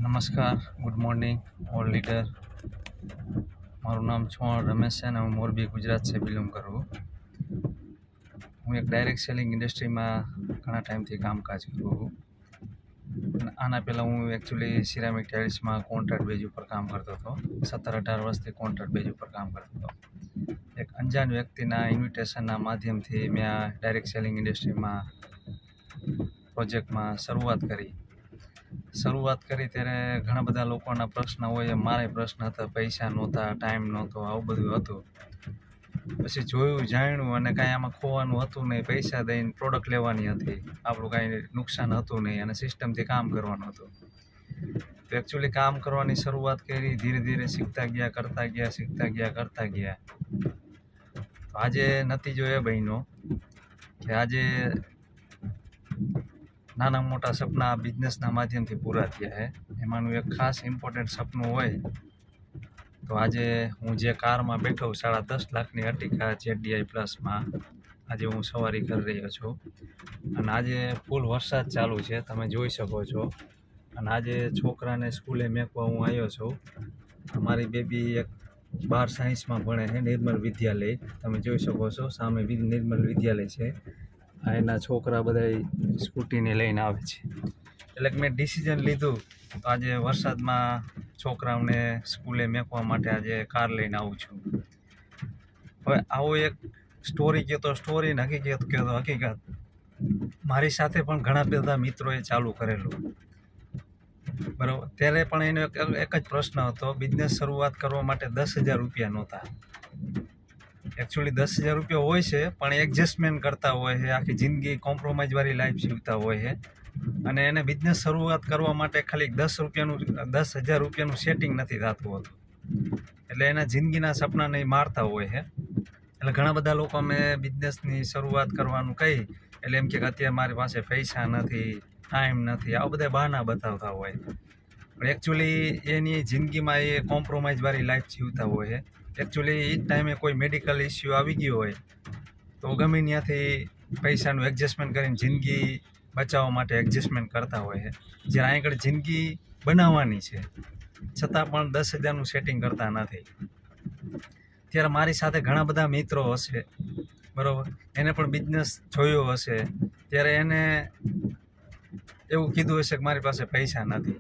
નમસ્કાર, good morning all leader. મારું નામ ચૌહાણ રમેશ છે અને હું મોરબી ગુજરાત છે બિલોંગ કરું. હું એક ડાયરેક્ટ સેલિંગ ઇન્ડસ્ટ્રીમાં ઘણા ટાઈમથી કામકાજ કરું છું. અને આના પહેલાં હું એકચ્યુઅલી સિરામિક ટાઇલ્સમાં કોન્ટ્રાક્ટ બેઝ ઉપર કામ કરતો હતો. 17-18 વર્ષથી કોન્ટ્રાક્ટ બેઝ ઉપર કામ કરતો હતો. એક અંજાન વ્યક્તિના ઇન્વિટેશનના માધ્યમથી મેં આ ડાયરેક્ટ સેલિંગ ઇન્ડસ્ટ્રીમાં પ્રોજેક્ટમાં શરૂઆત કરી ત્યારે ઘણા બધા લોકોના પ્રશ્ન હોય, મારે પ્રશ્ન હતા, પૈસા નહોતા, ટાઈમ નહોતો, આવું બધું હતું. પછી જોયું, જાણ્યું અને કાંઈ આમાં ખોવાનું હતું નહીં. પૈસા દઈને પ્રોડક્ટ લેવાની હતી, આપણું કાંઈ નુકસાન હતું નહીં અને સિસ્ટમથી કામ કરવાનું હતું. તો એકચ્યુઅલી કામ કરવાની શરૂઆત કરી, ધીરે ધીરે શીખતા ગયા, કરતા ગયા. તો આજે નતીજો એ બન્યો કે આજે નાના મોટા સપના બિઝનેસના માધ્યમથી પૂરા થયા છે. એમાંનું એક ખાસ ઇમ્પોર્ટન્ટ સપનું હોય તો આજે હું જે કારમાં બેઠો 10.5 લાખની અર્ટિગા ZDI પ્લસમાં આજે હું સવારી કરી રહ્યો છું. અને આજે ફૂલ વરસાદ ચાલુ છે, તમે જોઈ શકો છો. અને આજે છોકરાને સ્કૂલે મેકવા હું આવ્યો છું. અમારી બેબી એક 12 સાયન્સમાં ભણે છે, નિર્મલ વિદ્યાલય. તમે જોઈ શકો છો સામે નિર્મલ વિદ્યાલય છે. આ એના છોકરા બધા સ્કૂટીને લઈને આવે છે. એટલે કે મેં ડિસિઝન લીધું તો આજે વરસાદમાં છોકરાઓને સ્કૂલે મેકવા માટે આજે કાર લઈને આવું છું. હવે આવો એક સ્ટોરી કહેતો સ્ટોરી ને હકીકત કહેતો હકીકત. મારી સાથે પણ ઘણા બધા મિત્રોએ ચાલુ કરેલું, બરાબર. ત્યારે પણ એનો એક જ પ્રશ્ન હતો, બિઝનેસ શરૂઆત કરવા માટે 10,000 રૂપિયા નહોતા. એકચ્યુઅલી 10,000 રૂપિયા હોય છે, પણ એડજસ્ટમેન્ટ કરતા હોય છે, આખી જિંદગી કોમ્પ્રોમાઇઝવાળી લાઈફ જીવતા હોય છે. અને એને બિઝનેસ શરૂઆત કરવા માટે ખાલી 10,000 રૂપિયાનું સેટિંગ નથી થતું હોતું. એટલે એના જિંદગીના સપનાને મારતા હોય છે. એટલે ઘણા બધા લોકો અમે બિઝનેસની શરૂઆત કરવાનું કહી એટલે એમ કે અત્યારે મારી પાસે પૈસા નથી, ટાઈમ નથી, આવા બધા બહાના બતાવતા હોય. પણ એકચ્યુઅલી એની જિંદગીમાં એ કોમ્પ્રોમાઇઝવાળી લાઈફ જીવતા હોય છે. એકચ્યુઅલી એ જ ટાઈમે કોઈ મેડિકલ ઇસ્યુ આવી ગયો હોય તો ગમે ત્યાંથી પૈસાનું એડજસ્ટમેન્ટ કરીને જિંદગી બચાવવા માટે એડજસ્ટમેન્ટ કરતા હોય છે. જ્યારે અહીં આગળ જિંદગી બનાવવાની છે છતાં પણ 10,000નું સેટિંગ કરતા નથી. ત્યારે મારી સાથે ઘણા બધા મિત્રો હશે, બરાબર, એને પણ બિઝનેસ જોયો હશે. ત્યારે એને એવું કીધું હશે કે મારી પાસે પૈસા નથી.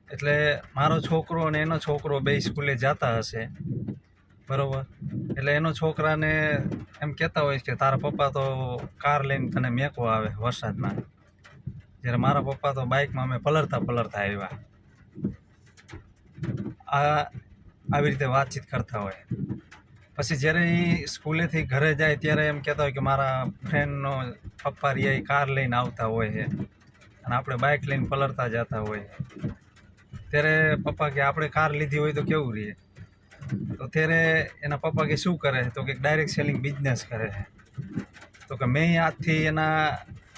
એટલે મારો છોકરો અને એનો છોકરો બે સ્કૂલે જતા હશે, બરાબર. એટલે એનો છોકરાને એમ કહેતા હોય કે તારા પપ્પા તો કાર લઈને તને મેકવા આવે વરસાદમાં, જ્યારે મારા પપ્પા તો બાઇકમાં અમે પલળતા આવ્યા. આવી રીતે વાતચીત કરતા હોય. પછી જ્યારે એ સ્કૂલેથી ઘરે જાય ત્યારે એમ કહેતા હોય કે મારા ફ્રેન્ડનો પપ્પા રહ્યા એ કાર લઈને આવતા હોય છે અને આપણે બાઇક લઈને પલળતા જતા હોય. ત્યારે પપ્પા કે આપણે કાર લીધી હોય તો કેવું રહે? તો ત્યારે એના પપ્પા કે શું કરે? તો કે ડાયરેક્ટ સેલિંગ બિઝનેસ કરે છે. તો કે મેં આજથી એના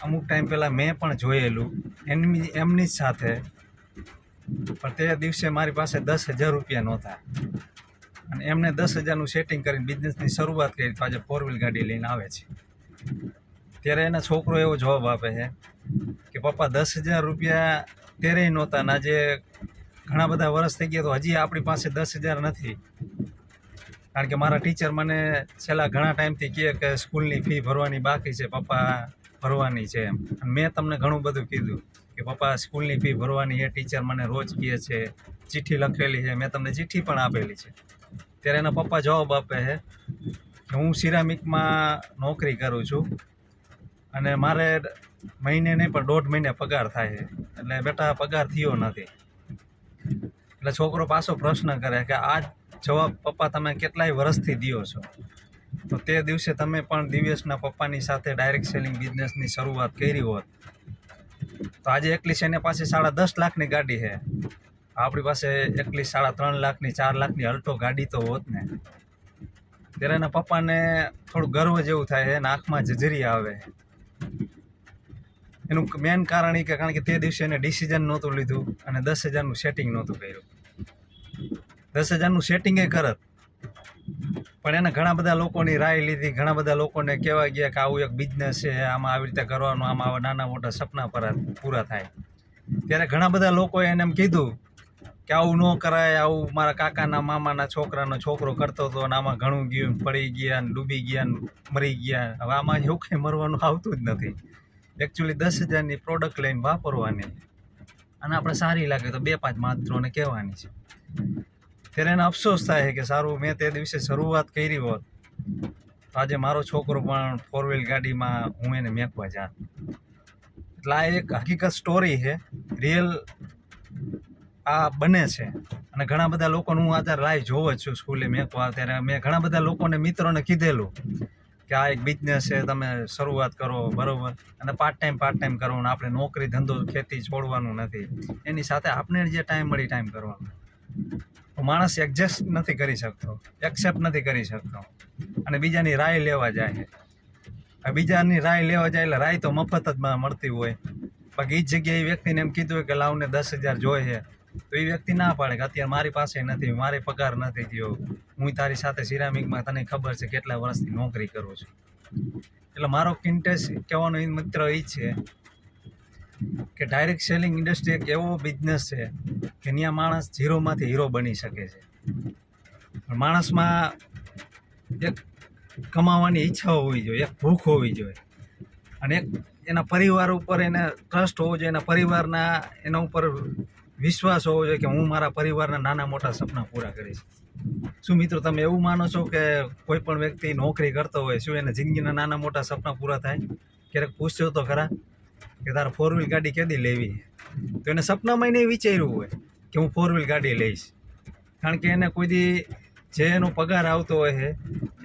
અમુક ટાઈમ પહેલાં મેં પણ જોયેલું એમની જ સાથે, પણ તે દિવસે મારી પાસે 10,000 રૂપિયા નહોતા અને એમને 10,000નું સેટિંગ કરીને બિઝનેસની શરૂઆત કરી. આજે 4 વ્હીલ ગાડી લઈને આવે છે. ત્યારે એના છોકરો એવો જવાબ આપે છે કે પપ્પા 10,000 રૂપિયા ત્યારે નહોતા ને આજે ઘણા બધા વર્ષ થઈ ગયા તો હજી આપણી પાસે 10,000 નથી. કારણ કે મારા ટીચર મને છેલ્લા ઘણા ટાઈમથી કહે કે સ્કૂલની ફી ભરવાની બાકી છે પપ્પા, ભરવાની છે એમ. અને મેં તમને ઘણું બધું કીધું કે પપ્પા સ્કૂલની ફી ભરવાની એ ટીચર મને રોજ કહે છે, ચિઠ્ઠી લખેલી છે, મેં તમને ચિઠ્ઠી પણ આપેલી છે. ત્યારે એના પપ્પા જવાબ આપે છે કે હું સિરામિકમાં નોકરી કરું છું અને મારે મહિને નહીં પણ 1.5 મહિને પગાર થાય છે. એટલે બેટા પગાર થયો નથી. એટલે છોકરો પાછો પ્રશ્ન કરે કે આ જવાબ પપ્પા તમે કેટલાય વર્ષથી દો છો, તો તે દિવસે તમે પણ દિવ્યેશના પપ્પાની સાથે ડાયરેક્ટ સેલિંગ બિઝનેસની શરૂઆત કરી હોત તો આજે એટલી છે એને પાસે 10.5 લાખની ગાડી છે, આપણી પાસે એટલી 3.5 લાખની 4 લાખની અલ્ટો ગાડી તો હોત ને. ત્યારે એના પપ્પાને થોડું ગર્વ જેવું થાય છે અને આંખમાં જજરી આવે. એનું મેન કારણ એ કે કારણ કે તે દિવસે એને ડિસિઝન નહોતું લીધું અને 10,000નું સેટિંગ નહોતું કર્યું. 10,000નું સેટિંગ એ કરત પણ એને ઘણા બધા લોકોની રાય લીધી, ઘણા બધા લોકોને કહેવા ગયા કે આવું એક બિઝનેસ છે, આમાં આવી રીતે કરવાનું, આમાં આવા નાના મોટા સપના પૂરા થાય. ત્યારે ઘણા બધા લોકોએ એને એમ કીધું કે આવું ન કરાય, આવું મારા કાકાના મામાના છોકરાનો છોકરો કરતો હતો અને આમાં ઘણું ગયું, પડી ગયા ને ડૂબી ગયા ને મરી ગયા. હવે આમાં એવું કંઈ મરવાનું આવતું જ નથી. એકચ્યુઅલી 10,000ની પ્રોડક્ટ લઈને વાપરવાની અને આપણે સારી લાગે તો 2-5 માત્રોને કહેવાની છે. ત્યારે એને અફસોસ થાય કે સારું મેં તે દિવસે શરૂઆત કરી હોત તો આજે મારો છોકરો પણ 4 વ્હીલ ગાડીમાં હું એને મેકવા જાત. એટલે આ એક હકીકત સ્ટોરી છે, રિયલ આ બને છે. અને ઘણા બધા લોકોને હું અત્યારે લાઈવ જોવો જ છું. સ્કૂલે મેકવા ત્યારે મેં ઘણા બધા લોકોને મિત્રોને કીધેલું કે આ એક બિઝનેસ છે, તમે શરૂઆત કરો, બરાબર, અને પાર્ટ ટાઈમ કરવાનું. આપણે નોકરી ધંધો ખેતી છોડવાનું નથી, એની સાથે આપણે જે ટાઈમ મળી ટાઈમ કરવાનો. માણસ એડજસ્ટ નથી કરી શકતો, એક્સેપ્ટ નથી કરી શકતો અને બીજાની રાય લેવા જાય. બીજાની રાય લેવા જાય એટલે રાય તો મફત જ મળતી હોય. બાકી એ જગ્યાએ એ વ્યક્તિને એમ કીધું હોય કે લાવને 10,000 જોઈએ તો એ વ્યક્તિ ના પાડે કે અત્યારે મારી પાસે નથી, મારે પગાર નથી થયો, હું તારી સાથે સિરામિકમાં તને ખબર છે કેટલા વર્ષથી નોકરી કરું છું. એટલે મારો ઇન્ટરેસ્ટ કહેવાનો મિત્ર એ છે કે ડાયરેક્ટ સેલિંગ ઇન્ડસ્ટ્રી એક એવો બિઝનેસ છે કે ત્યાં માણસ ઝીરોમાંથી હીરો બની શકે છે. માણસમાં એક કમાવાની ઈચ્છા હોવી જોઈએ, એક ભૂખ હોવી જોઈએ અને એક એના પરિવાર ઉપર એને ટ્રસ્ટ હોવો જોઈએ, એના પરિવારના એના ઉપર વિશ્વાસ હોવો જોઈએ કે હું મારા પરિવારના નાના મોટા સપના પૂરા કરીશ. શું મિત્રો તમે એવું માનો છો કે કોઈ પણ વ્યક્તિ નોકરી કરતો હોય શું એને જિંદગીના નાના મોટા સપના પૂરા થાય? ક્યારેક પૂછ્યો તો ખરા કે તારે 4 વ્હીલ ગાડી કેદી લેવી? તો એને સપનામાં નહીં વિચાર્યું હોય કે હું 4 વ્હીલ ગાડી લઈશ, કારણ કે એને કોઈ દી જે એનો પગાર આવતો હોય છે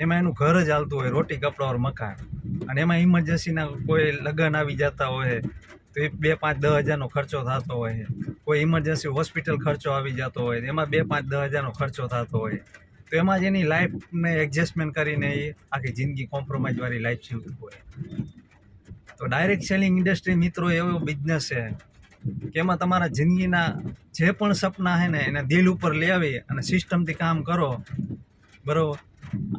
એમાં એનું ઘર જ હાલતું હોય, રોટી કપડાં ઓર મકાન. અને એમાં ઇમરજન્સીના કોઈ લગ્ન આવી જતા હોય તો એ 2-5-10,000નો ખર્ચો થતો હોય, કોઈ ઇમરજન્સી હોસ્પિટલ ખર્ચો આવી જતો હોય એમાં 2-5-10,000નો ખર્ચો થતો હોય. તો એમાં જ એની લાઈફને એડજસ્ટમેન્ટ કરીને એ આખી જિંદગી કોમ્પ્રોમાઇઝવાળી લાઈફ જીવતું હોય. તો ડાયરેક્ટ સેલિંગ ઇન્ડસ્ટ્રી મિત્રો એવો બિઝનેસ છે કે એમાં તમારા જિંદગીના જે પણ સપના છે ને એને દિલ ઉપર લેવી અને સિસ્ટમથી કામ કરો, બરાબર.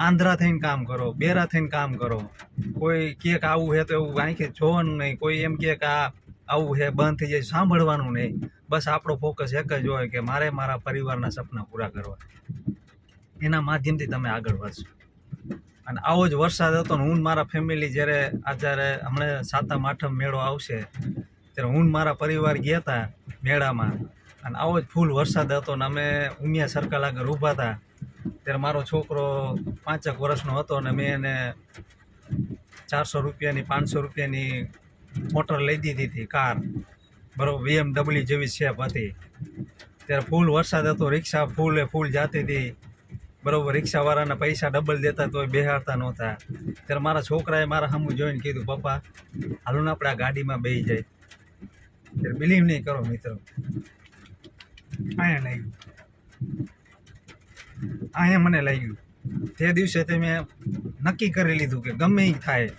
આંધ્રા થઈને કામ કરો, બેરા થઈને કામ કરો. કોઈ કહે કે આવું છે તો એવું આંખે જોવાનું નહીં, કોઈ એમ કહે કે આ આવું છે બંધ થઈ જાય સાંભળવાનું નહીં. બસ આપણો ફોકસ એક જ હોય કે મારે મારા પરિવારના સપના પૂરા કરવા. એના માધ્યમથી તમે આગળ વધશો. અને આવો જ વરસાદ હતો ને હું મારા ફેમિલી જ્યારે અત્યારે હમણાં 7મ-8મ મેળો આવશે ત્યારે હું મારા પરિવાર ગયા હતા મેળામાં અને આવો જ ફૂલ વરસાદ હતો ને અમે ઉમિયા સર્કલ આગળ ઊભા હતા. ત્યારે મારો છોકરો 5 વર્ષનો હતો અને મેં એને 400 રૂપિયાની 500 રૂપિયાની મોટર લઈ દીધી હતી, કાર, બરાબર, BMW જેવી શેપ હતી. ત્યારે ફૂલ વરસાદ હતો, રિક્ષા ફૂલ જાતી હતી, બરાબર. રિક્ષાવાળાના પૈસા ડબલ દેતા તોય બેહાડતા નહોતા. ત્યારે મારા છોકરાએ મારા સામું જોઈને કીધું પપ્પા હાલો ને આપણે આ ગાડીમાં બેસી જાય. ત્યારે બિલીવ નહીં કરો મિત્રો, અહીંયા લાગ્યું, અહીંયા મને લાગ્યું. તે દિવસે તે મેં નક્કી કરી લીધું કે ગમે એ થાય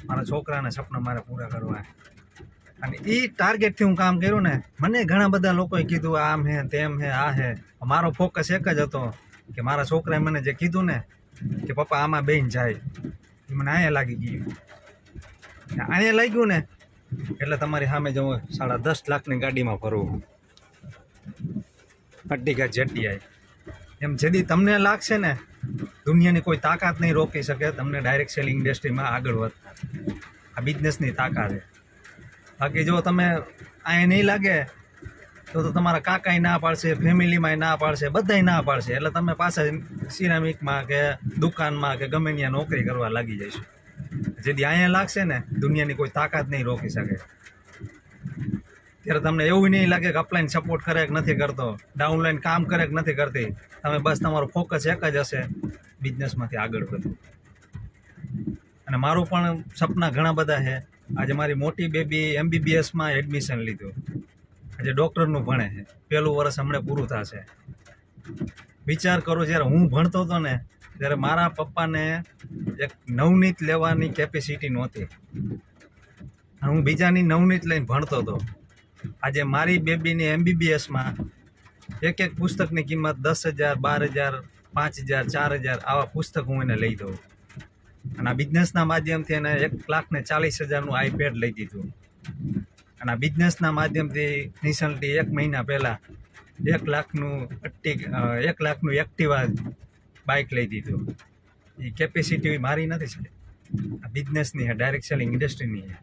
મારા છોકરાના સપના મારે પૂરા કરવા. અને એ ટાર્ગેટથી હું કામ કર્યું ને. મને ઘણા બધા લોકોએ કીધું આમ હે તેમ હે આ હે. મારો ફોકસ એક જ હતો કે મારા છોકરાએ મને જે કીધું ને કે પપ્પા આમાં બેન જાય એ મને અહીંયા લાગી ગયું. અહીંયા લાગ્યું ને એટલે તમારી સામે જવું 10.5 લાખની ગાડીમાં ફરવું, અર્ટિગા ZDI. એમ જેથી તમને લાગશે ને દુનિયાની કોઈ તાકાત નહીં રોકી શકે તમને ડાયરેક્ટ સેલિંગ ઇન્ડસ્ટ્રીમાં આગળ વધતા. આ બિઝનેસની તાકાત છે. બાકી જો તમે અહીંયા નહીં લાગે તો તમારા કાકાએ ના પાડશે, ફેમિલીમાં ના પાડશે, બધાય ના પાડશે. એટલે તમે પાછા સિરામિકમાં કે દુકાનમાં કે ગમે ત્યાં નોકરી કરવા લાગી જઈશું. જેથી અહીંયા લાગશે ને દુનિયાની કોઈ તાકાત નહીં રોકી શકે. ત્યારે તમને એવું નહીં લાગે કે અપલાઈન સપોર્ટ કરે કે નથી કરતો, ડાઉનલાઈન કામ કરે કે નથી કરતી. તમે બસ તમારો ફોકસ એક જ હશે બિઝનેસમાંથી આગળ વધવું. અને મારું પણ સપના ઘણા બધા છે. આજે મારી મોટી બેબી MBBSમાં એડમિશન લીધું, આજે ડૉક્ટરનું ભણે છે, 1લું વર્ષ હમણાં પૂરું થશે. વિચાર કરો જ્યારે હું ભણતો હતો ને ત્યારે મારા પપ્પાને એક નવનીત લેવાની કેપેસિટી નહોતી અને હું બીજાની નવનીત લઈને ભણતો હતો. આજે મારી બેબીની MBBSમાં એક પુસ્તકની કિંમત 10,000, 12,000, 5,000, 4,000 આવા પુસ્તક હું એને લઈ દઉં. અને આ બિઝનેસના માધ્યમથી એને 1,40,000નું iPad લઈ દીધું. અને આ બિઝનેસના માધ્યમથી રિસન્ટલી 1 મહિના પહેલાં 1 લાખનું 1 લાખનું એક્ટિવા બાઇક લઈ દીધું. એ કેપેસિટી મારી નથી સાહેબ, આ બિઝનેસની છે, ડાયરેક્ટ સેલિંગ ઇન્ડસ્ટ્રીની છે.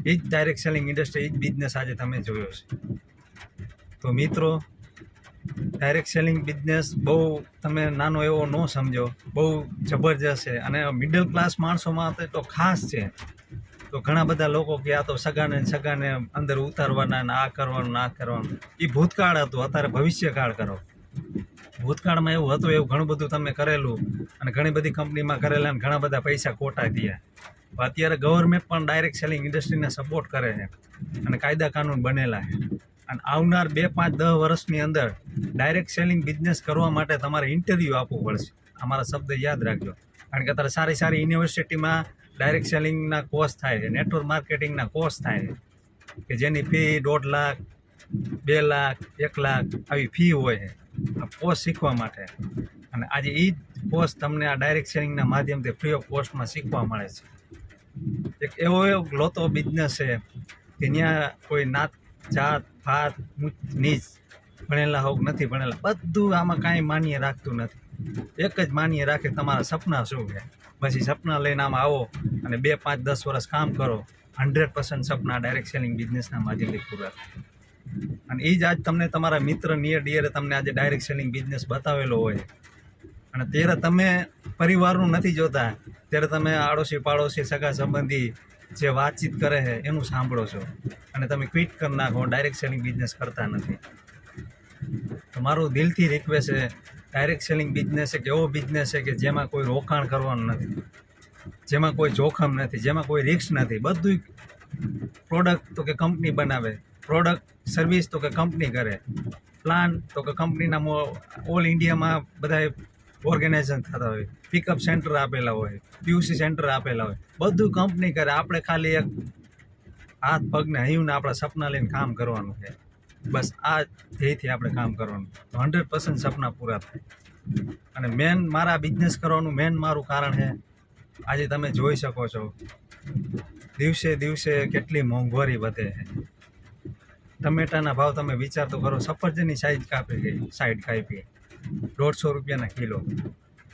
એ જ ડાયરેક્ટ સેલિંગ ઇન્ડસ્ટ્રી, એ જ બિઝનેસ આજે તમે જોયો છે. તો મિત્રો, ડાયરેક્ટ સેલિંગ બિઝનેસ બહુ તમે નાનો એવો ન સમજો, બહુ જબરજસ્ત છે. અને મિડલ ક્લાસ માણસોમાં તો ખાસ છે. તો ઘણા બધા લોકો કે આ તો સગાને અંદર ઉતારવાના ને આ કરવાનું આ કરવાનું, એ ભૂતકાળ હતું. અત્યારે ભવિષ્યકાળ કરો. ભૂતકાળમાં એવું હતું, એવું ઘણું બધું તમે કરેલું અને ઘણી બધી કંપનીમાં કરેલા અને ઘણા બધા પૈસા ખોટા થયા. અત્યારે ગવર્મેન્ટ પણ ડાયરેક્ટ સેલિંગ ઇન્ડસ્ટ્રીને સપોર્ટ કરે છે અને કાયદા કાનૂન બનેલા છે. અને આવનાર 2, 5, 10 વર્ષની અંદર ડાયરેક્ટ સેલિંગ બિઝનેસ કરવા માટે તમારે ઇન્ટરવ્યૂ આપવું પડશે. અમારા શબ્દ યાદ રાખજો. કારણ કે અત્યારે સારી સારી યુનિવર્સિટીમાં ડાયરેક્ટ સેલિંગના કોર્સ થાય છે, નેટવર્ક માર્કેટિંગના કોર્સ થાય છે કે જેની ફી 1.5 લાખ, 2 લાખ, 1 લાખ આવી ફી હોય છે આ કોર્સ શીખવા માટે. અને આજે એ જ કોર્સ તમને આ ડાયરેક્ટ સેલિંગના માધ્યમથી ફ્રી ઓફ કોસ્ટમાં શીખવા મળે છે. એક એવો લોતો બિઝનેસ છે કે ત્યાં કોઈ નાત જાત ભાત નીચ, ભણેલા હોક નથી ભણેલા, બધું આમાં કાંઈ માન્ય રાખતું નથી. એક જ માન્ય રાખે તમારા સપના શું છે. પછી સપના લઈને આમાં આવો અને 2, 5, 10 વર્ષ કામ કરો, 100% સપના ડાયરેક્ટ સેલિંગ બિઝનેસના માધ્યમથી પૂરા થાય. અને એ જ આજ તમને તમારા મિત્ર નિયર ડિયરે તમને આજે ડાયરેક્ટ સેલિંગ બિઝનેસ બતાવેલો હોય અને ત્યારે તમે પરિવારનું નથી જોતા, ત્યારે તમે આડોશી પાડોશી સગા સંબંધી જે વાતચીત કરે છે એનું સાંભળો છો અને તમે ક્વિટ કરી નાખો, ડાયરેક્ટ સેલિંગ બિઝનેસ કરતા નથી. તો મારું દિલથી રિક્વેસ્ટ છે, ડાયરેક્ટ સેલિંગ બિઝનેસ એક એવો બિઝનેસ છે કે જેમાં કોઈ રોકાણ કરવાનું નથી, જેમાં કોઈ જોખમ નથી, જેમાં કોઈ રિસ્ક નથી. બધું પ્રોડક્ટ તો કે કંપની બનાવે, પ્રોડક્ટ સર્વિસ તો કે કંપની કરે, પ્લાન તો કે કંપનીના ઓલ ઇન્ડિયામાં બધા ઓર્ગેનાઇઝેશન થતા હોય, પિકઅપ સેન્ટર આપેલા હોય, પીયુસી સેન્ટર આપેલા હોય, બધું કંપની કરે. આપણે ખાલી એક હાથ પગને હૈયુંને આપણા સપના લઈને કામ કરવાનું છે. બસ આ ધ્યેયથી આપણે કામ કરવાનું, 100% સપના પૂરા થાય. અને મેન મારા બિઝનેસ કરવાનું મારું કારણ છે, આજે તમે જોઈ શકો છો દિવસે દિવસે કેટલી મોંઘવારી વધે છે. ટમેટાના ભાવ તમે વિચાર તો કરો, સફરજનની સાઈઝ કાપી ગઈ, 60 કાપી, 150 રૂપિયાના કિલો.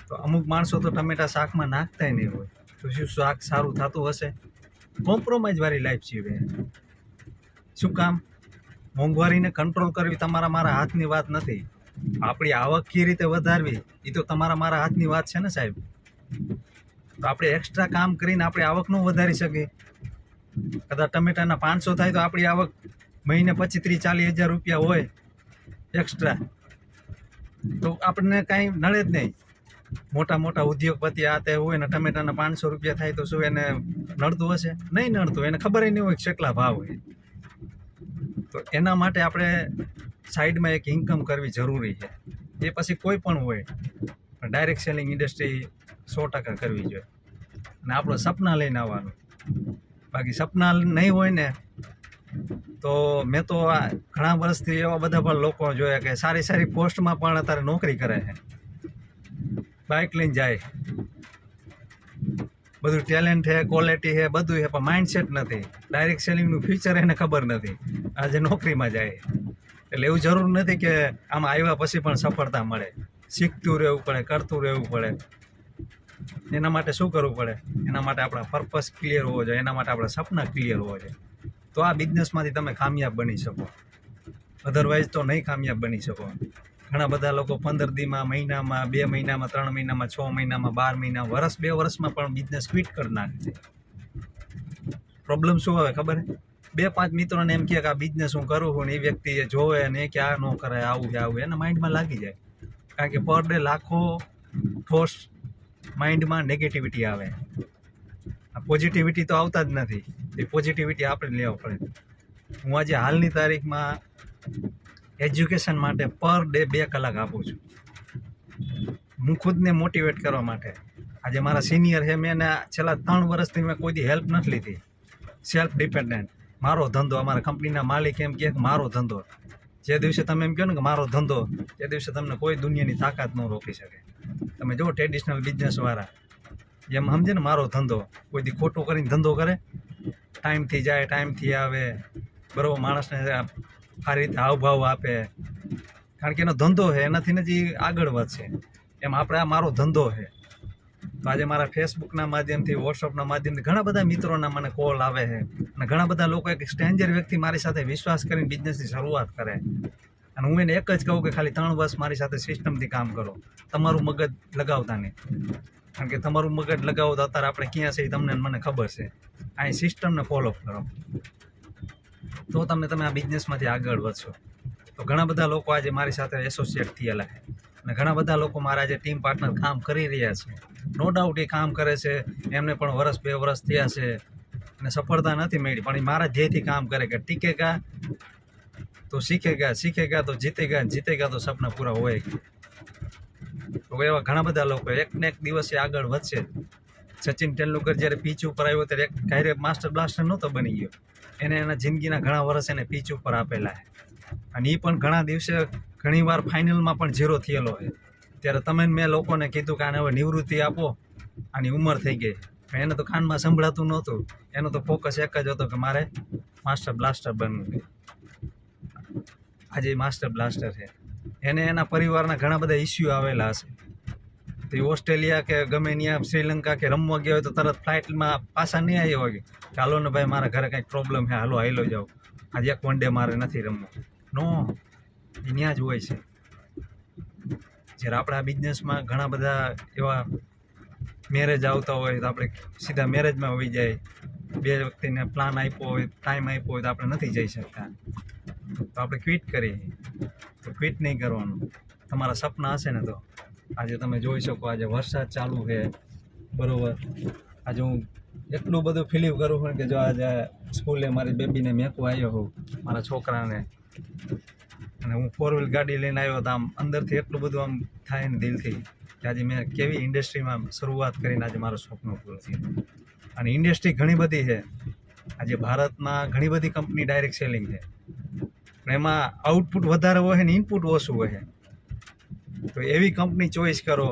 તો અમુક માણસો તો ટમેટા શાકમાં નાખતાય નહીં હોય, તો શું શાક સારું થતું હશે? કોમ્પ્રોમાઇઝવાળી લાઈફ જીવે. શું કામ? મોંઘવારીને કંટ્રોલ કરવી તમારા મારા હાથની વાત નથી. આપણી આવક કઈ રીતે વધારવી એ તો તમારા મારા હાથની વાત છે ને સાહેબ. તો આપણે એક્સ્ટ્રા કામ કરીને આપણે આવક ન વધારી શકીએ. કદાચ ટમેટાના 500 થાય તો આપણી આવક મહિને 25-30-40 હજાર રૂપિયા હોય એક્સ્ટ્રા, તો આપણને કાંઈ નડે જ નહીં. મોટા મોટા ઉદ્યોગપતિ આ તે હોય ને ટમેટાના 500 રૂપિયા થાય તો શું એને નડતું હશે? નહીં નડતું. એને ખબર નહીં હોય કેટલા ભાવ હોય. તો એના માટે આપણે સાઈડમાં એક ઇન્કમ કરવી જરૂરી છે. એ પછી કોઈ પણ હોય, પણ ડાયરેક્ટ સેલિંગ ઇન્ડસ્ટ્રી 100% કરવી જોઈએ. અને આપણો સપના લઈને આવવાનું. બાકી સપના નહીં હોય ને તો મેં તો ઘણા વર્ષથી એવા બધા પણ લોકો જોયા કે સારી સારી પોસ્ટમાં પણ અત્યારે નોકરી કરે છે, બાઇક લઈને જાય, બધું ટેલેન્ટ છે, ક્વોલિટી છે, બધું છે, પણ માઇન્ડસેટ નથી. ડાયરેક્ટ સેલિંગનું ફ્યુચર એને ખબર નથી, આજે નોકરીમાં જાય. એટલે એવું જરૂર નથી કે આમાં આવ્યા પછી પણ સફળતા મળે. શીખતું રહેવું પડે, કરતું રહેવું પડે. એના માટે શું કરવું પડે? એના માટે આપણા પર્પસ ક્લિયર હોવો જોઈએ, એના માટે આપણા સપના ક્લિયર હોવા જોઈએ. તો આ બિઝનેસમાંથી તમે કામયાબ બની શકો, અધરવાઇઝ તો નહીં કામયાબ બની શકો. ઘણા બધા લોકો 15 દીમાં, મહિનામાં, 2 મહિનામાં, 3 મહિનામાં, 6 મહિનામાં, 12 મહિનામાં, વર્ષ 2 વર્ષમાં પણ બિઝનેસ ક્વિટ કરી નાખે છે. પ્રોબ્લેમ શું આવે ખબર? 2-5 મિત્રોને એમ કહે કે આ બિઝનેસ હું કરું છું ને એ વ્યક્તિ જોવે અને એ કે આ ન કરે, આવું છે આવું, એના માઇન્ડમાં લાગી જાય. કારણ કે પર ડે લાખો થોટ્સ માઇન્ડમાં નેગેટિવિટી આવે. આ પોઝિટિવિટી તો આવતા જ નથી. એ પોઝિટિવિટી આપણે લેવા પડે. હું આજે હાલની તારીખમાં એજ્યુકેશન માટે પર ડે 2 કલાક આપું છું, હું ખુદને મોટિવેટ કરવા માટે. આજે મારા સિનિયર છે, મેં છેલ્લા 3 વર્ષથી મેં કોઈ દી હેલ્પ નથી લીધી. સેલ્ફ ડિપેન્ડન્ટ, મારો ધંધો. અમારા કંપનીના માલિક એમ કહે કે મારો ધંધો. જે દિવસે તમે એમ કહો ને કે મારો ધંધો, એ દિવસે તમને કોઈ દુનિયાની તાકાત ન રોકી શકે. તમે જો ટ્રેડિશનલ બિઝનેસવાળા એમ સમજે ને મારો ધંધો, કોઈ દી ખોટું કરીને ધંધો કરે, ટાઈમથી જાય, ટાઈમથી આવે, બરાબર માણસને આ રીતે હાવભાવ આપે, કારણ કે એનો ધંધો છે, એનાથી ને જ આગળ વધશે. એમ આપણે આ મારો ધંધો છે. તો આજે મારા ફેસબુકના માધ્યમથી, વોટ્સઅપના માધ્યમથી ઘણા બધા મિત્રોના મને કોલ આવે છે, અને ઘણા બધા લોકો એક સ્ટ્રેન્જર વ્યક્તિ મારી સાથે વિશ્વાસ કરીને બિઝનેસની શરૂઆત કરે, અને હું એને એક જ કહું કે ખાલી 3 વર્ષ મારી સાથે સિસ્ટમથી કામ કરો, તમારું મગજ લગાવતા નહીં. કારણ કે તમારું મગજ લગાવો તો અત્યારે આપણે ક્યાં છે એ તમને મને ખબર છે. આ સિસ્ટમને ફોલો કરો તો તમે આ બિઝનેસમાંથી આગળ વધશો. તો ઘણા બધા લોકો આજે મારી સાથે એસોસિએટ થયેલા છે, અને ઘણા બધા લોકો મારા જે ટીમ પાર્ટનર કામ કરી રહ્યા છે. નો ડાઉટ એ કામ કરે છે, એમને પણ 1-2 વર્ષ થયા છે અને સફળતા નથી મળી, પણ એ મારા ધ્યેયથી કામ કરે કે ટીકેગા તો શીખેગા, શીખેગા તો જીતેગા, જીતેગા તો સપના પૂરા હોएगा. તો એવા ઘણા બધા લોકો એક ને એક દિવસે આગળ વધશે. સચિન તેંડુલકર જ્યારે પીચ ઉપર આવ્યો ત્યારે એક કાયરે માસ્ટર બ્લાસ્ટર નહોતો બની ગયો, એને એના જિંદગીના ઘણા વર્ષ એને પીચ ઉપર આપેલા છે, અને એ પણ ઘણા દિવસે ઘણીવાર ફાઇનલમાં પણ 0 થયેલો છે. ત્યારે તમે મેં લોકોને કીધું કે આને હવે નિવૃત્તિ આપો, આની ઉંમર થઈ ગઈ. એને તો કાનમાં સંભળાતું નહોતું, એનો તો ફોકસ એક જ હતો કે મારે માસ્ટર બ્લાસ્ટર બનવું છે. આજે માસ્ટર બ્લાસ્ટર છે. એને એના પરિવારના ઘણા બધા ઇસ્યુ આવેલા હશે, તો એ ઓસ્ટ્રેલિયા કે ગમે ત્યાં શ્રીલંકા કે રમવા ગયા હોય તો તરત ફ્લાઇટમાં પાછા નહીં આવ્યો હોય કે હાલો ને ભાઈ મારા ઘરે કંઈક પ્રોબ્લેમ છે, હાલો હાલો જાઓ, આજે એક 1 ડે મારે નથી રમવું. નો, એ ત્યાં જ હોય છે. જ્યારે આપણે આ બિઝનેસમાં ઘણા બધા એવા મેરેજ આવતા હોય તો આપણે સીધા મેરેજમાં હોઈ જાય. 2 વ્યક્તિને પ્લાન આપ્યો હોય, ટાઈમ આપ્યો હોય તો આપણે નથી જઈ શકતા, તો આપણે ક્વિટ કરીએ. તો ક્વિટ નહીં કરવાનું. તમારા સપના હશે ને તો આજે તમે જોઈ શકો, આજે વરસાદ ચાલુ છે, બરાબર. આજે હું એટલું બધું ફીલ કરું છું કે જો આજે સ્કૂલે મારી બેબીને મેકવા આવ્યો હોઉં, મારા છોકરાને, અને હું 4 વ્હીલ ગાડી લઈને આવ્યો તો આમ અંદરથી એટલું બધું આમ થાય ને દિલથી કે આજે મેં કેવી ઇન્ડસ્ટ્રીમાં શરૂઆત કરીને આજે મારું સ્વપ્ન પૂરું થયું. અને ઇન્ડસ્ટ્રી ઘણી બધી છે. આજે ભારતમાં ઘણી બધી કંપની ડાયરેક્ટ સેલિંગ છે, પણ એમાં આઉટપુટ વધારે હોય ને ઇનપુટ ઓછું હોય. તો એવી કંપની ચોઈસ કરો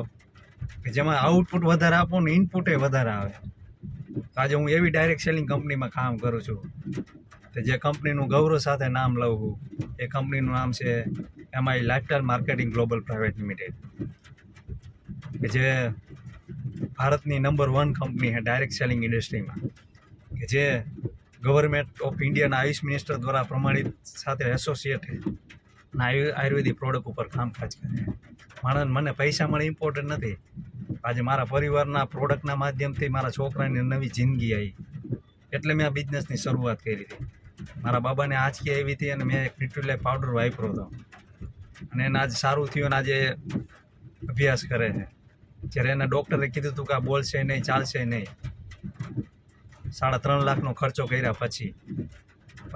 કે જેમાં આઉટપુટ વધારે આપો ને ઇનપુટ વધારે આવે. તો આજે હું એવી ડાયરેક્ટ સેલિંગ કંપનીમાં કામ કરું છું, તો જે કંપનીનું ગૌરવ સાથે નામ લઉં છું. એ કંપનીનું નામ છે MI lifestyle marketing global private limited, કે જે ભારતની નંબર 1 કંપની છે ડાયરેક્ટ સેલિંગ ઇન્ડસ્ટ્રીમાં, કે જે ગવર્મેન્ટ ઓફ ઇન્ડિયાના આયુષ મિનિસ્ટર દ્વારા પ્રમાણિત સાથે એસોસિએટ છે, અને આયુર્વેદિક પ્રોડક્ટ ઉપર કામકાજ કરે. માણસ મને પૈસા મળે ઇમ્પોર્ટન્ટ નથી. આજે મારા પરિવારના પ્રોડક્ટના માધ્યમથી મારા છોકરાની નવી જિંદગી આવી, એટલે મેં આ બિઝનેસની શરૂઆત કરી હતી. મારા બાબાને આંચકી આવી હતી અને મેં એક ન્યુટ્રીલાઇફ પાવડર વાપર્યો હતો, અને એને આજે સારું થયું, અને આજે અભ્યાસ કરે છે. જ્યારે એના ડૉક્ટરે કીધું હતું કે આ બોલશે નહીં, ચાલશે નહીં, 3.5 લાખનો ખર્ચો કર્યા પછી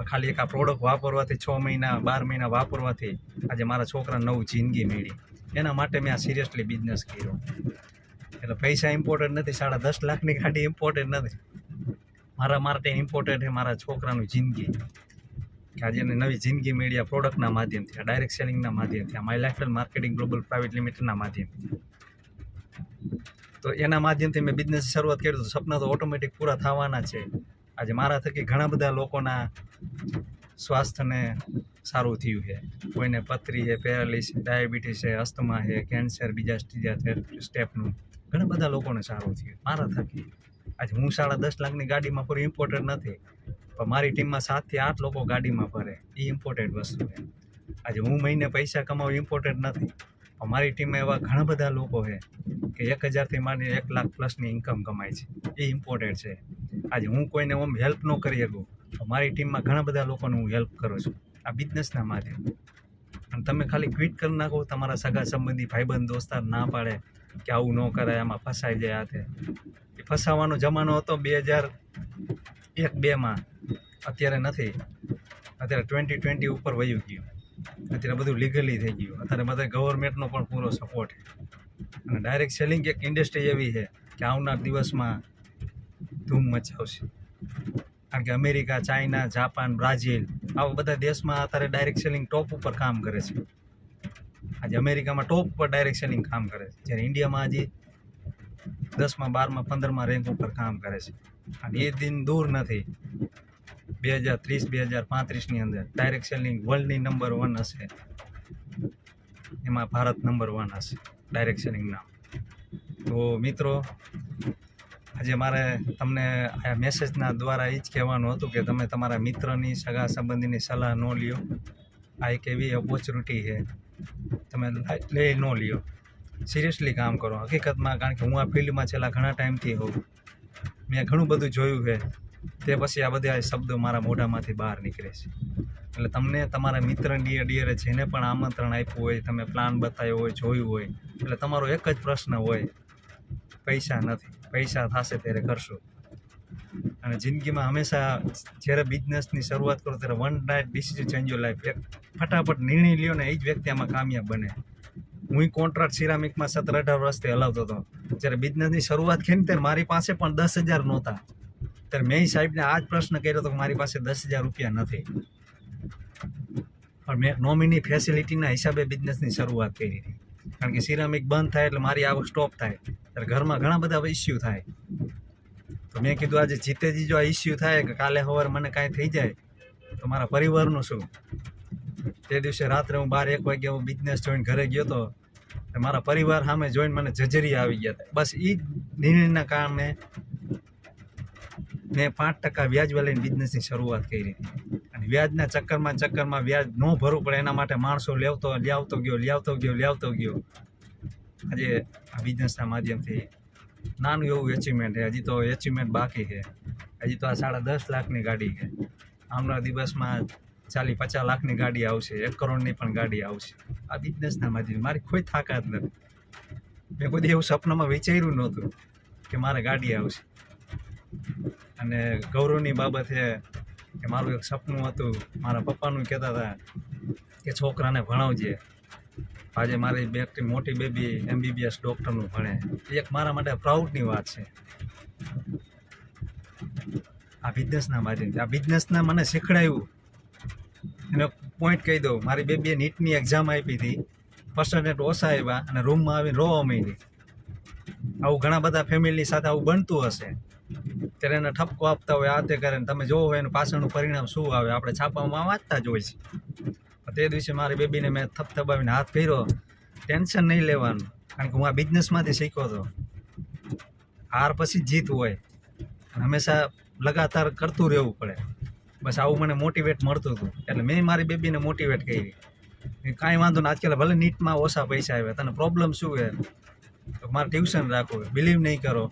ખાલી એક આ પ્રોડક્ટ વાપરવાથી 6 મહિના 12 મહિના વાપરવાથી આજે મારા છોકરાને નવું જિંદગી મળી. એના માટે મેં આ સિરિયસલી બિઝનેસ કર્યો. એટલે પૈસા ઇમ્પોર્ટન્ટ નથી, 10.5 લાખની ગાડી ઇમ્પોર્ટન્ટ નથી. મારા માટે ઇમ્પોર્ટન્ટ છે મારા છોકરાનું જિંદગી, કે આજે એને નવી જિંદગી મળી આ પ્રોડક્ટના માધ્યમથી, આ ડાયરેક્ટ સેલિંગના માધ્યમથી, આ my lifestyle marketing global private લિમિટેડના માધ્યમથી. તો એના માધ્યમથી મેં બિઝનેસ શરૂઆત કરી, તો સપના તો ઓટોમેટિક પૂરા થવાના છે. આજે મારા થકી ઘણા બધા લોકોના સ્વાસ્થ્યને સારું થયું છે. કોઈને પથરી છે, પેરાલિસ છે, ડાયાબિટીસ છે, અસ્થમા છે, કેન્સર બીજા સ્ટેપનું ઘણા બધા લોકોને સારું થયું મારા થકી. આજે હું 10.5 લાખની ગાડીમાં ફરું ઇમ્પોર્ટન્ટ નથી, પણ મારી ટીમમાં 7 થી 8 લોકો ગાડીમાં ફરે, એ ઇમ્પોર્ટન્ટ વસ્તુ છે. આજે હું મહિને પૈસા કમાવું ઇમ્પોર્ટન્ટ નથી, પણ મારી ટીમમાં એવા ઘણા બધા લોકો છે કે 1000થી માંડીને 1 લાખ પ્લસની ઇન્કમ કમાય છે, એ ઇમ્પોર્ટન્ટ છે. આજે હું કોઈને ઓમ હેલ્પ ન કરી શકું, તો મારી ટીમમાં ઘણા બધા લોકોને હું હેલ્પ કરું છું આ બિઝનેસના માધ્યમથી. અને તમે ખાલી ક્વિટ કરી નાખો, તમારા સગા સંબંધી ભાઈબંધ દોસ્તાર ના પાડે કે આવું ન કરાય, આમાં ફસાઈ જાય, હાથે એ ફસાવાનો જમાનો હતો 2001-2માં, અત્યારે નથી. અત્યારે 2020 ઉપર વયું ગયું, અત્યારે બધું લીગલી થઈ ગયું. અત્યારે બધા ગવર્મેન્ટનો પણ પૂરો સપોર્ટ છે. અને ડાયરેક્ટ સેલિંગ એક ઇન્ડસ્ટ્રી એવી છે કે આવનાર દિવસમાં ધૂમ મચાવશે. કારણ કે અમેરિકા, ચાઇના, જાપાન, બ્રાઝિલ આવા બધા દેશમાં અત્યારે ડાયરેક્ટ સેલિંગ ટોપ ઉપર કામ કરે છે. આજે અમેરિકામાં ટોપ ઉપર ડાયરેક્ટ સેલિંગ કામ કરે છે, જ્યારે ઇન્ડિયામાં હજી 10માં 12માં 15માં રેન્ક ઉપર કામ કરે છે. અને એ દિન દૂર નથી 2030 2035ની અંદર ડાયરેક્ટ સેલિંગ વર્લ્ડની નંબર 1 હશે, એમાં ભારત નંબર 1 હશે ડાયરેક્ટ સેલિંગના. તો મિત્રો, આજે મારે તમને આ મેસેજના દ્વારા એ જ કહેવાનું હતું કે તમે તમારા મિત્રની, સગા સંબંધીની સલાહ ન લ્યો. આ એક એવી ઓપોર્ચ્યુનિટી છે, તમે લઈ ન લ્યો, સિરિયસલી કામ કરો હકીકતમાં. કારણ કે હું આ ફિલ્ડમાં છેલ્લા ઘણા ટાઈમથી હોઉં, મેં ઘણું બધું જોયું છે, તે પછી આ બધા શબ્દો મારા મોઢામાંથી બહાર નીકળે છે. એટલે તમને તમારા મિત્ર ડિયરે જેને પણ આમંત્રણ આપ્યું હોય, તમે પ્લાન બતાવ્યો હોય, જોયું હોય, એટલે તમારો એક જ પ્રશ્ન હોય, પૈસા નથી, પૈસા થશે ત્યારે કરશું. અને જિંદગીમાં હંમેશા જ્યારે બિઝનેસની શરૂઆત કરો ત્યારે one night decision change your life, એક ફટાફટ નિર્ણય લ્યો ને એ જ વ્યક્તિ આમાં કામયાબ બને. હું કોન્ટ્રાક્ટ સિરામિકમાં 17-18 વર્ષથી હલાવતો હતો. જ્યારે બિઝનેસની શરૂઆત કરી ને ત્યારે મારી પાસે પણ 10,000 નહોતા. ત્યારે મેં સાહેબને આ જ પ્રશ્ન કર્યો હતો કે મારી પાસે 10,000 રૂપિયા નથી, પણ મેં નોમિની ફેસિલિટીના હિસાબે બિઝનેસની શરૂઆત કરી હતી. કારણ કે સિરામિક બંધ થાય એટલે મારી આવક સ્ટોપ થાય, ત્યારે ઘરમાં ઘણા બધા ઇસ્યુ થાય. તો મેં કીધું આજે જીતેજી જો આ ઇસ્યુ થાય કે કાલે સવારે મને કાંઈ થઈ જાય તો મારા પરિવારનું શું. તે દિવસે રાત્રે હું 12-1 વાગે હું બિઝનેસ જોઈને ઘરે ગયો હતો, મારા પરિવાર સામે જોઈને મને જજરી આવી ગયા હતા. બસ એ જ નિર્ણયના કારણે મેં 5% વ્યાજવા લઈને બિઝનેસની શરૂઆત કરી હતી. અને વ્યાજના ચક્કરમાં વ્યાજ ન ભરવું પડે એના માટે માણસો લાવતો ગયો. આજે આ બિઝનેસના માધ્યમથી નાનું એવું એચિવમેન્ટ છે. હજી તો એચિવમેન્ટ બાકી છે. હજી તો આ 10.5 લાખની ગાડી છે. આવનારા દિવસમાં 40-50 લાખની ગાડી આવશે, 1 કરોડની પણ ગાડી આવશે. આ બિઝનેસના માધ્યમથી મારી કોઈ તાકાત નથી. મેં કોઈ એવું સપનામાં વિચાર્યું નહોતું કે મારે ગાડી આવશે. અને ગૌરવની બાબત છે કે મારું એક સપનું હતું, મારા પપ્પાનું કહેતા હતા કે છોકરાને ભણાવજે. આજે મારી મોટી બેબી MBBS ડૉક્ટરનું ભણે, એ એક મારા માટે પ્રાઉડની વાત છે. આ બિઝનેસના માધ્યમથી આ બિઝનેસના મને શીખડાયું. એનો પોઈન્ટ કહી દઉં, મારી બેબીએ નીટની એક્ઝામ આપી હતી, પર્સન્ટેજ ઓછા આવ્યા અને રૂમમાં આવીને રોવા માંડી. આવું ઘણા બધા ફેમિલી સાથે આવું બનતું હશે. ત્યારે એને ઠપકો આપતા હોય, આ તે કરે, તમે જોવો હોય એનું પાછળનું પરિણામ શું આવે, આપણે છાપામાં વાંચતા જ હોય છે. તે દિવસે મારી બેબીને મેં થપથપાવીને હાથ કર્યો, ટેન્શન નહીં લેવાનું, કારણ કે હું આ બિઝનેસમાંથી શીખ્યો હતો. હાર પછી જીત હોય, હંમેશા લગાતાર કરતું રહેવું પડે. બસ આવું મને મોટિવેટ મળતું હતું. એટલે મેં મારી બેબીને મોટિવેટ કરી, કાંઈ વાંધો નહીં, આજકાલ ભલે નીટમાં ઓછા પૈસા આવ્યા, તને પ્રોબ્લેમ શું છે, તો મારે ટ્યુશન રાખવું. બિલીવ નહીં કરો,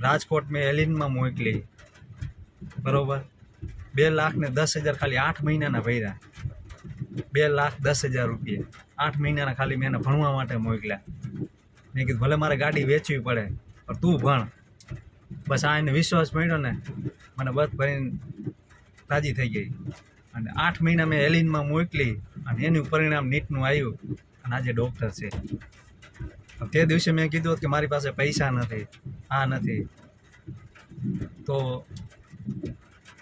રાજકોટ મેં એલિનમાં મોકલી, બરાબર, 2,10,000 ખાલી 8 મહિનાના ભર્યા. 2,10,000 રૂપિયા 8 મહિનાના ખાલી મેં એને ભણવા માટે મોકલ્યા. મેં કીધું ભલે મારે ગાડી વેચવી પડે પણ તું ભણ. બસ આ એને વિશ્વાસ મળ્યો ને, મને બસ ભરીને રાજી થઈ ગઈ. અને 8 મહિના મેં એલિનમાં મોકલી અને એનું પરિણામ નીટનું આવ્યું અને આજે ડૉક્ટર છે. તે દિવસે મેં કીધું કે મારી પાસે પૈસા નથી, આ નથી, તો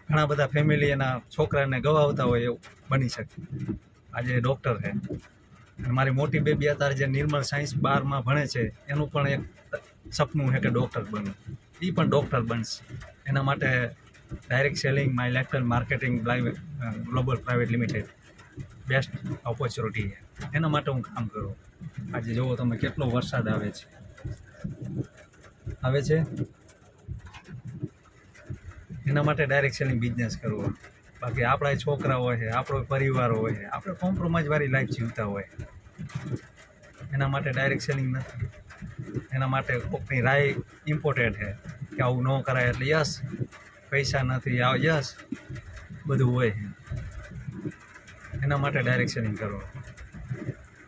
ઘણા બધા ફેમિલી એના છોકરાને ગવાવતા હોય એવું બની શકે. આજે ડૉક્ટર છે. અને મારી મોટી બેબી અત્યારે જે નિર્મલ સાયન્સ 12માં ભણે છે, એનું પણ એક સપનું છે કે ડૉક્ટર બનવું. એ પણ ડૉક્ટર બનશે. એના માટે ડાયરેક્ટ સેલિંગ માયલેક્ટલ marketing global private limited best opportunity છે. એના માટે હું કામ કરું. આજે જુઓ તમે કેટલો વરસાદ આવે છે. એના માટે ડાયરેક્ટ સેલિંગ બિઝનેસ કરવો. બાકી આપણા છોકરા હોય છે, આપણો પરિવાર હોય છે, આપણે કોમ્પ્રોમાઇઝવાળી લાઈફ જીવતા હોય, એના માટે ડાયરેક્ટ સેલિંગ નથી. એના માટે કોઈકની રાય ઇમ્પોર્ટન્ટ છે કે આવું ન કરાય. એટલે યસ, પૈસા નથી, યસ, બધું હોય. એના માટે ડાયરેક્ટ સેલિંગ કરો.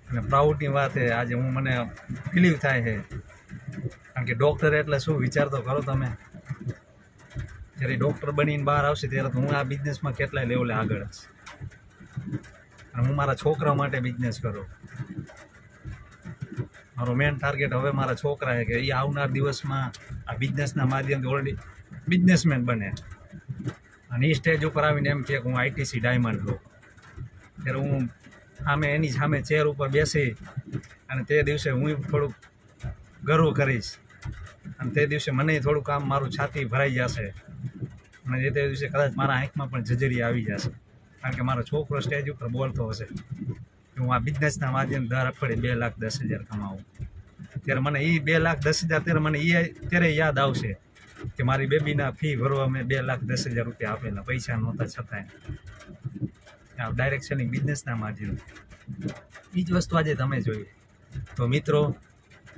અને પ્રાઉડની વાત છે, આજે મને ફિલીવ થાય છે. કારણ કે ડૉક્ટર એટલે શું, વિચાર તો કરો તમે. જ્યારે ડૉક્ટર બનીને બહાર આવશે ત્યારે તો હું આ બિઝનેસમાં કેટલાય લેવલે આગળ હશે. અને હું મારા છોકરા માટે બિઝનેસ કરું. મારો મેન ટાર્ગેટ હવે મારા છોકરા છે કે એ આવનાર દિવસમાં આ બિઝનેસના માધ્યમથી ઓલરેડી બિઝનેસમેન બને અને એ સ્ટેજ ઉપર આવીને એમ કે હું ITC ડાયમંડ લઉં. ત્યારે હું એની સામે ચેર ઉપર બેસી અને તે દિવસે હું થોડુંક ગર્વ કરીશ. અને તે દિવસે મને થોડુંક આમ મારું છાતી ભરાઈ જશે. અને જે તે દિવસે કદાચ મારા આંખમાં પણ જજરી આવી જશે, કારણ કે મારો છોકરો સ્ટેજ ઉપર બોલતો હશે કે હું આ બિઝનેસના માધ્યમ દર અઠવાડિયે 2,10,000 કમાવું. ત્યારે મને એ 2,10,000 ત્યારે મને ત્યારે યાદ આવશે કે મારી બેબીના ફી ભરવા મેં 2,10,000 રૂપિયા આપેલા, પૈસા નહોતા છતાંય. ડાયરેક્ટ સેલિંગ બિઝનેસના માધ્યમ એ જ વસ્તુ આજે તમે જોઈએ. તો મિત્રો,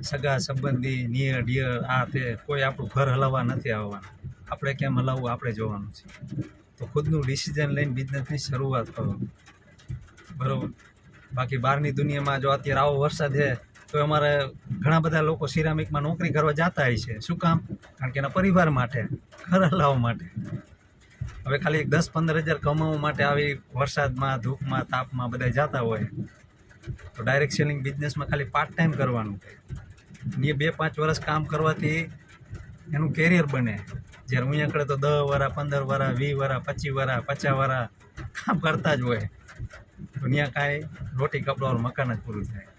સગા સંબંધી, નિયર ડિયર, આ તે કોઈ આપણું ઘર હલાવવા નથી આવવાનું. આપણે કેમ હલાવવું આપણે જોવાનું છે. તો ખુદનું ડિસિઝન લઈને બિઝનેસની શરૂઆત કરો, બરાબર. બાકી બહારની દુનિયામાં જો અત્યારે આવો વરસાદ છે તો અમારે ઘણા બધા લોકો સિરામિકમાં નોકરી કરવા જતા હોય છે. શું કામ? કારણ કે એના પરિવાર માટે, ઘર હલાવવા માટે. હવે ખાલી 10-15 હજાર કમાવવા માટે આવી વરસાદમાં, ધૂપમાં, તાપમાં બધા જતા હોય. તો ડાયરેક્ટ સેલિંગ બિઝનેસમાં ખાલી પાર્ટ ટાઈમ કરવાનું. એ 2-5 વર્ષ કામ કરવાથી એનું કેરિયર બને. જ્યારે અહીંયા કરે તો 10 વર્ષ, 15 વર્ષ, 20 વર્ષ, 25 વર્ષ, 50 વર્ષ કામ કરતા જ હોય. તો ત્યાં કાંઈ રોટી કપડાવાળું મકાન જ પૂરું થાય.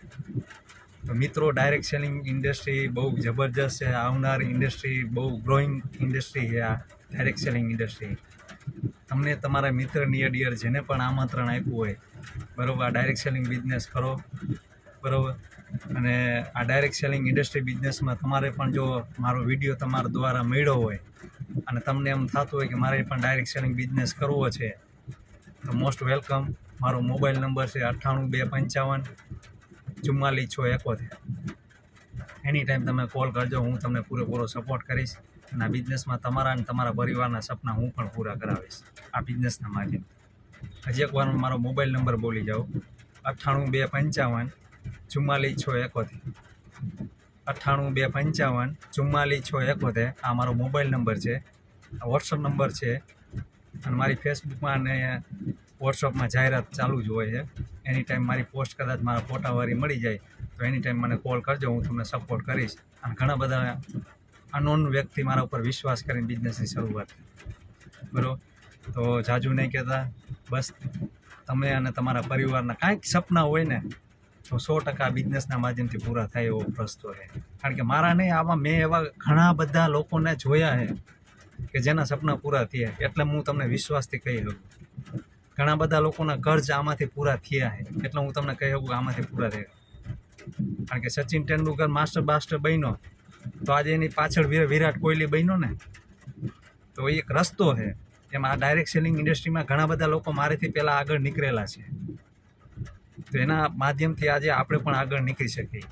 તો મિત્રો, ડાયરેક્ટ સેલિંગ ઇન્ડસ્ટ્રી બહુ જબરજસ્ત છે. આવનારી ઇન્ડસ્ટ્રી, બહુ ગ્રોઈંગ ઇન્ડસ્ટ્રી છે આ ડાયરેક્ટ સેલિંગ ઇન્ડસ્ટ્રી. તમને તમારા મિત્ર, નિયર ડિયર જેને પણ આમંત્રણ આપ્યું હોય, બરાબર, આ ડાયરેક્ટ સેલિંગ બિઝનેસ કરો, બરાબર. અને આ ડાયરેક્ટ સેલિંગ ઇન્ડસ્ટ્રી બિઝનેસમાં તમારે પણ જો મારો વિડીયો તમારા દ્વારા મળ્યો હોય અને તમને એમ થતું હોય કે મારે પણ ડાયરેક્ટ સેલિંગ બિઝનેસ કરવો છે, તો મોસ્ટ વેલકમ. મારો મોબાઈલ નંબર છે 98-255-44-671. એની ટાઈમ તમે કોલ કરજો, હું તમને પૂરેપૂરો સપોર્ટ કરીશ. અને આ બિઝનેસમાં તમારા અને તમારા પરિવારના સપના હું પણ પૂરા કરાવીશ આ બિઝનેસના માધ્યમથી. હજી એકવાર મારો મોબાઈલ નંબર બોલી જાઉં: 98-255-44-671. 98-255-44-671. આ મારો મોબાઈલ નંબર છે, આ વોટ્સઅપ નંબર છે. અને મારી ફેસબુકમાં અને વોટ્સઅપમાં જાહેરાત ચાલુ જ હોય છે. એની ટાઈમ મારી પોસ્ટ કદાચ મારા ફોટાવાળી મળી જાય તો એની ટાઈમ મને કોલ કરજો, હું તમને સપોર્ટ કરીશ. અને ઘણા બધા અનનોન વ્યક્તિ મારા ઉપર વિશ્વાસ કરીને બિઝનેસની શરૂઆત, બરાબર. તો જાજુ નહીં કહેતા, બસ તમે અને તમારા પરિવારના કાંઈક સપના હોય ને તો 100% બિઝનેસના માધ્યમથી પૂરા થાય એવો રસ્તો છે. કારણ કે મારા નહીં, આમાં મેં એવા ઘણા બધા લોકોને જોયા છે કે જેના સપના પૂરા થયા. એટલે હું તમને વિશ્વાસથી કહી શકું. ઘણા બધા લોકોના કર્જ આમાંથી પૂરા થયા છે, એટલે હું તમને કહી શકું આમાંથી પૂરા થયા. કારણ કે સચિન તેંડુલકર માસ્ટર બન્યો તો આજે એની પાછળ વિરાટ કોહલી બન્યો ને. તો એ એક રસ્તો છે. એમાં આ ડાયરેક્ટ સેલિંગ ઇન્ડસ્ટ્રીમાં ઘણા બધા લોકો મારેથી પહેલાં આગળ નીકળેલા છે. તો એના માધ્યમથી આજે આપણે પણ આગળ નીકળી શકીએ.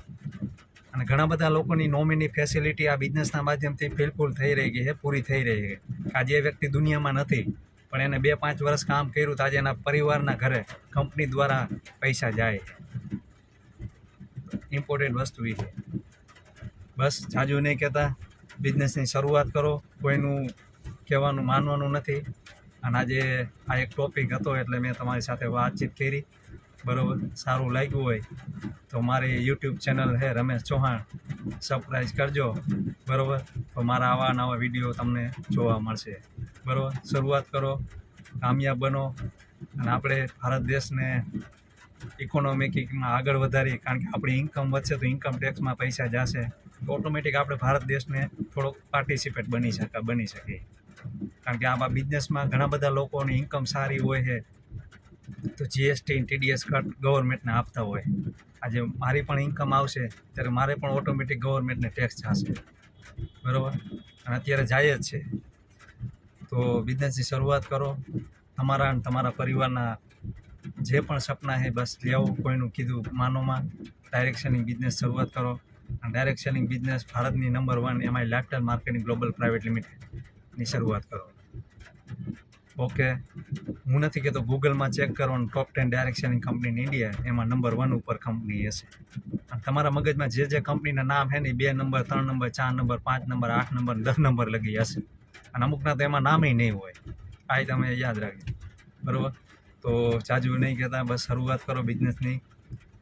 અને ઘણા બધા લોકોની નોમિની ફેસિલિટી આ બિઝનેસના માધ્યમથી ફિલફુલ થઈ રહી છે, પૂરી થઈ રહી છે. આજે એ વ્યક્તિ દુનિયામાં નથી, પણ એને 2-5 વર્ષ કામ કર્યું તો આજે એના પરિવારના ઘરે કંપની દ્વારા પૈસા જાય. ઇમ્પોર્ટન્ટ વસ્તુ એ છે. બસ જાજુ નહીં કહેતા, બિઝનેસની શરૂઆત કરો. કોઈનું કહેવાનું માનવાનું નથી. અને આજે આ એક ટૉપિક હતો એટલે મેં તમારી સાથે વાતચીત કરી, બરાબર. સારું લાગ્યું હોય તો મારી યુટ્યુબ ચેનલ છે રમેશ ચૌહાણ, સબસ્ક્રાઈબ કરજો, બરાબર. તો મારા આવા નવા વિડીયો તમને જોવા મળશે, બરાબર. શરૂઆત કરો, કામયાબ બનો અને આપણે ભારત દેશને ઇકોનોમિકમાં આગળ વધારીએ. કારણ કે આપણી ઇન્કમ વધશે તો ઇન્કમ ટેક્સમાં પૈસા જશે તો ઓટોમેટિક આપણે ભારત દેશને થોડોક પાર્ટિસિપેટ બની શકીએ. કારણ કે આ બિઝનેસમાં ઘણા બધા લોકોની ઇન્કમ સારી હોય છે તો જીએસટી, TDS કટ ગવર્મેન્ટને આપતા હોય. આજે મારી પણ ઇન્કમ આવશે ત્યારે મારે પણ ઓટોમેટિક ગવર્મેન્ટને ટેક્સ જશે, બરાબર. અને અત્યારે જાય જ છે. તો બિઝનેસની શરૂઆત કરો. તમારા અને તમારા પરિવારના જે પણ સપના છે બસ લેવો, કોઈનું કીધું માનોમાં. ડાયરેક્ટ સેલિંગ બિઝનેસ શરૂઆત કરો. અને ડાયરેક્ટ સેલિંગ બિઝનેસ ભારતની નંબર 1 એમાં લાઇફસ્ટાઇલ માર્કેટિંગ ગ્લોબલ પ્રાઇવેટ લિમિટેડની શરૂઆત કરો. ઓકે, હું નથી કહેતો ગૂગલમાં ચેક કરવાનું ટોપ 10 direct selling company in India, એમાં નંબર 1 ઉપર કંપની હશે. અને તમારા મગજમાં જે કંપનીના નામ છે ને 2 number, 3 number, 4 number, 5 number, 8 number, 10 number લગી હશે. અને અમુકના તો એમાં નામે નહીં હોય. આ તમે યાદ રાખજો, બરાબર. તો જાજુ નહીં કહેતા, બસ શરૂઆત કરો બિઝનેસની.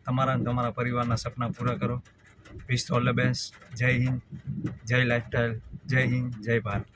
તમારા અને તમારા પરિવારના સપના પૂરા કરો. વિશ ઓલ ધ બેસ્ટ. જય હિન્દ, જય લાઇફસ્ટાઇલ, જય હિન્દ, જય ભારત.